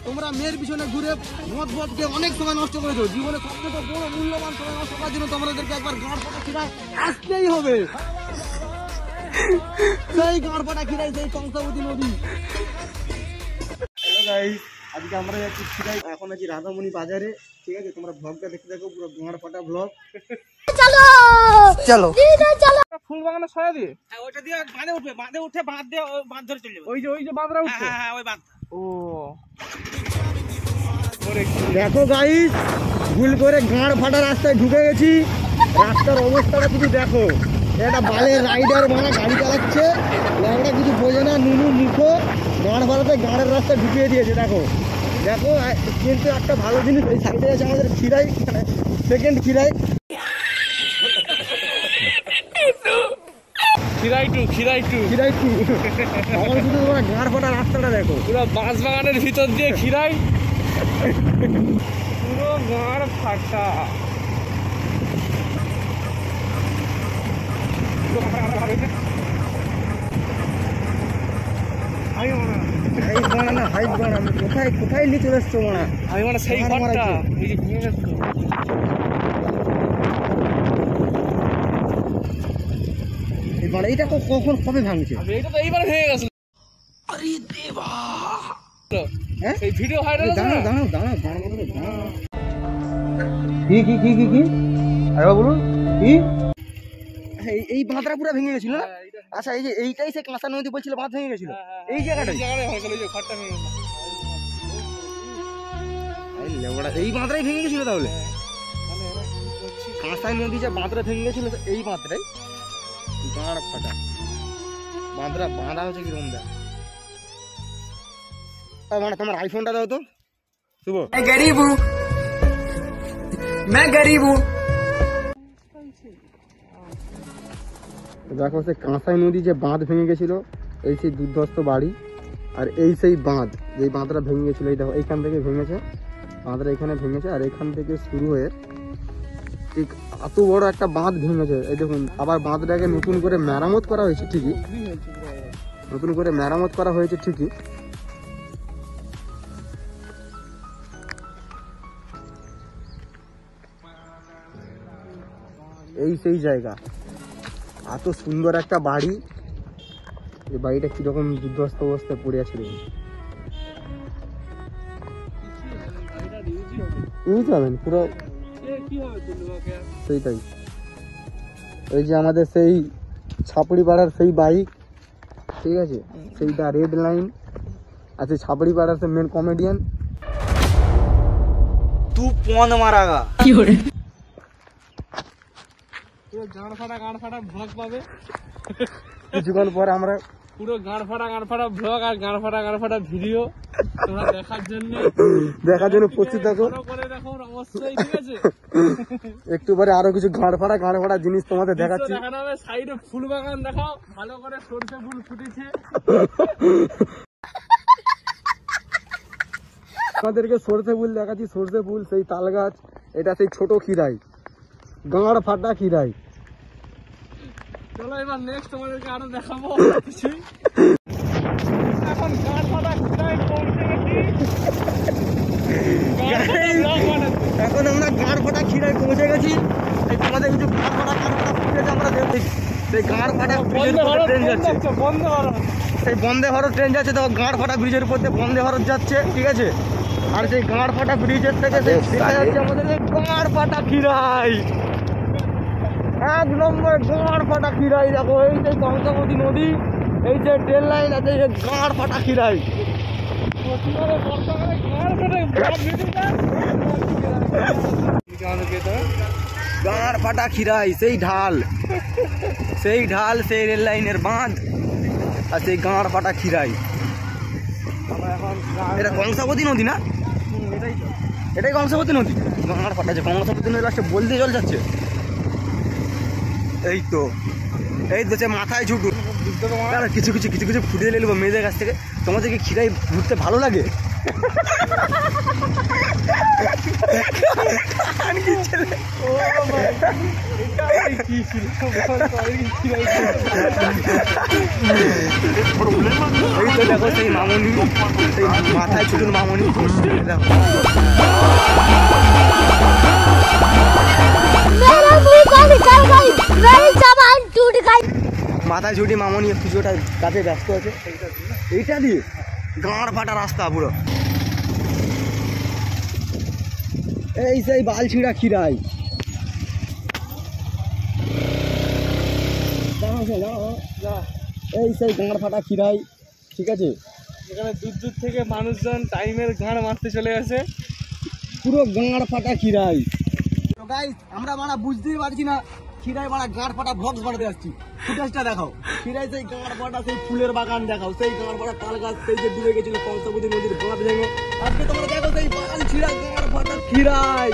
তোমরা মেয়ের পিছনে ঘুরে মদ মদকে অনেক সময় নষ্ট করে দাও। জীবনে সবথেকে বড় মূল্যবান সময় নষ্ট করার জন্য তোমাদেরকে একবার গাঁড় ফাটা খিরাই আসতেই হবে। সেই গাঁড় ফাটা খিরাই, সেই কংসাবতী নদী। হ্যালো গাইস, আজকে আমরা যাচ্ছি খিরাই। এখন আছি রাধামণি বাজারে, ঠিক আছে? তোমরা ব্লগটা দেখতে থাকো, পুরো গাঁড় ফাটা ব্লগ। চলো চলো চলো। ফুল বাগানে ছয়া দিয়ে ওইটা দিয়ে বাঁধে উঠে বাঁধ দিয়ে বাঁধ ধরে চলে যাবে। ওই যে বাঁধরা উঠছে। হ্যাঁ ওই বাঁধ। ও দেখো গাইস, ভুল করে গাঁড় ফাটা রাস্তায় ঢুকে গেছি। রাস্তার অবস্থাটা শুধু দেখো। একটা বালের রাইডার মানে গাড়ি চালাচ্ছে, ল্যাংড়া কিছু বোঝে না, নুনু মুখো গাঁড় ফাটাতে গাঁড়ের রাস্তা ঢুকিয়ে দিয়েছে। দেখো দেখো, কিন্তু একটা ভালো জিনিস, এই সাইডে আছে আমাদের খিরাই, সেকেন্ড খিরাই। খিরাই টু এখন শুধু তোমরা গাঁড় ফাটা রাস্তাটা দেখো। পুরো বাঁশ বাগানের ভিতর দিয়ে খিরাই, পুরো গাঁড় ফাটা। কোথায় কোথায় নিয়ে চলে এসছো মানা? আমি মানে সেই ঘরটা এই যে ভেঙে গেছে। এইটা কখন কবে ভাঙছে? এইটা তো এইবার ভেঙে গেছে। আরে দেবা, এই ভিডিও ভাইরাল হচ্ছে না? দাঁড়াও। কি আরে বলুন কি? এই বাঁধটা পুরো ভেঙে গেছিল না? আচ্ছা, এই যে এইটাই সে কাঁচা নদী বলছিল বাঁধ ভেঙে গেছিল, এই জায়গাটাই। এই বাঁধটাই ভেঙে গেছিল তাহলে? কাঁচা নদী যে বাঁধটা ভেঙে গেছিল এই বাঁধটাই গাঁড় ফাটা। বাঁধটা বাঁধা হচ্ছে কিরকম দেখ। মানে তোমার আইফোনটা দাও তো শুভ। দেখো, সে কাঁসাই নদী যে বাঁধ ভেঙে গেছিল, এই সেই দুর্ধস্ত বাড়ি, আর এই সেই বাঁধ, যে বাঁধটা ভেঙে গেছিল। এই দেখো, এইখান থেকে ভেঙেছে বাঁধটা, এখানে ভেঙেছে, আর এখান থেকে শুরু হয়ে ঠিক এত বড় একটা বাঁধ ভেঙেছে। এই দেখুন, আবার বাঁধটাকে নতুন করে মেরামত করা হয়েছে ঠিকই, ঠিকই। এই সেই জায়গা, এত সুন্দর একটা বাড়ি। এই বাড়িটা কিরকম বিধ্বস্ত অবস্থায় পড়ে আছে দেখুন। ইউজ হবেন পুরো, সেইটাই। এই যে আমাদের সেই ছাপড়ি পাড়ার সেই বাইক, ঠিক আছে, সেইটা রেড লাইন আছে। ছাপড়ি পাড়ার সে মেন কমেডিয়ান তু পন মারাগা পুরো গাঁড় ফাটা ভ্লগ পাবে কিছুক্ষণ পরে। আমরা পুরো গাঁড় ফাটা ভ্লগ আর গাঁড় ফাটা ভিডিও তোমরা দেখার জন্য প্রস্তুত থাকো। অবশ্যই, ঠিক আছে? একটু পরে আরো কিছু গাঁড় ফাটা জিনিস তোমাদের দেখাচ্ছি। দেখানো হবে। সাইডে ফুল বাগান দেখাও, ভালো করে সরষে ফুল ফুটেছে। আমাদেরকে সরষে ফুল দেখাচ্ছি, সরষে ফুল, সেই তাল গাছ, এটা সেই ছোট খিরাই, গাঁড় ফাটা খিরাই। চলো এবার নেক্সট তোমাদেরকে আরো দেখাবো কিছু। এখন গাঁড় ফাটা খিরাই পৌঁছে গেছি। এখন আমরা গাঁড় ফাটা খিরাই পৌঁছে গেছি। তোমাদের কিছু গাঁড় ফাটা ফুটেছে আমরা দেখি। সেই গাঁড় ফাটা ট্রেন যাচ্ছে, সেই বন্দে ভারত ট্রেন যাচ্ছে। দেখো, গাঁড় ফাটা ব্রিজের উপর দিয়ে বন্দে ভারত যাচ্ছে, ঠিক আছে? আর সেই গাঁড় ফাটা ব্রিজের থেকে দেখা যাচ্ছে আমাদের গাঁড় ফাটা খিরাই, 1 নম্বর গাঁড় ফাটা খিরাই। দেখো, এই যে কংসাবতী নদী, এই যে ট্রেন লাইন আছে, এই যে গাঁড় ফাটা খিরাই। গাঁড় ফাটা খিরাই, সেই ঢাল, সেই রেল লাইনের বাঁধ, আর সেই গাঁড় ফাটা খিরাই। এটা কংসাবতী নদী না? এটাই কংসাবতী নদী। গাঁড় ফাটা, যে কংসাবতী নদী লাস্টে বলতে জল যাচ্ছে। এই তো সে মাথায় ঝুঁকুর কিছু ফুটিয়ে নেবো মেয়েদের কাছ থেকে। তোমাদেরকে খিরাই ঘুরতে ভালো লাগে? কি ছিল এই তো দেখো সেই মামনি, সেই মাথায় চুটুন মামনি দেখো। मेरा मुंह का निकल गई, मेरी जबान टूट गई। মাথায় ছুটি মামনি কিছুটা কাজে ব্যস্ত আছে। এইটা দিয়ে গাঁড় ফাটা রাস্তা পুরো। এই সেই বাল ছিঁড়া খিরাই। এই সেই গাঁড় ফাটা খিরাই, ঠিক আছে? এখানে দূর দূর থেকে মানুষজন টাইমের গাঁড় মারতে চলে আসে। পুরো গাঁড় ফাটা খিরাই। তো গাইস আমরা মানা বুঝতেই পারছি না খিরাই মানা গাঁড় ফাটা ভ্লগস বানাতে আসছি। ফুটেজটা দেখাও। খিরাই সেই গাঁড় ফাটা সেই ফুলের বাগান দেখাও, সেই গাঁড় ফাটা তাল গাছ, সেই যে ডুবে গেছিল কংসাবতী নদীর বাঁধ ভেঙে। আজকে তোমরা দেখো সেই বাল ছিঁড়া গাঁড় ফাটা খিরাই।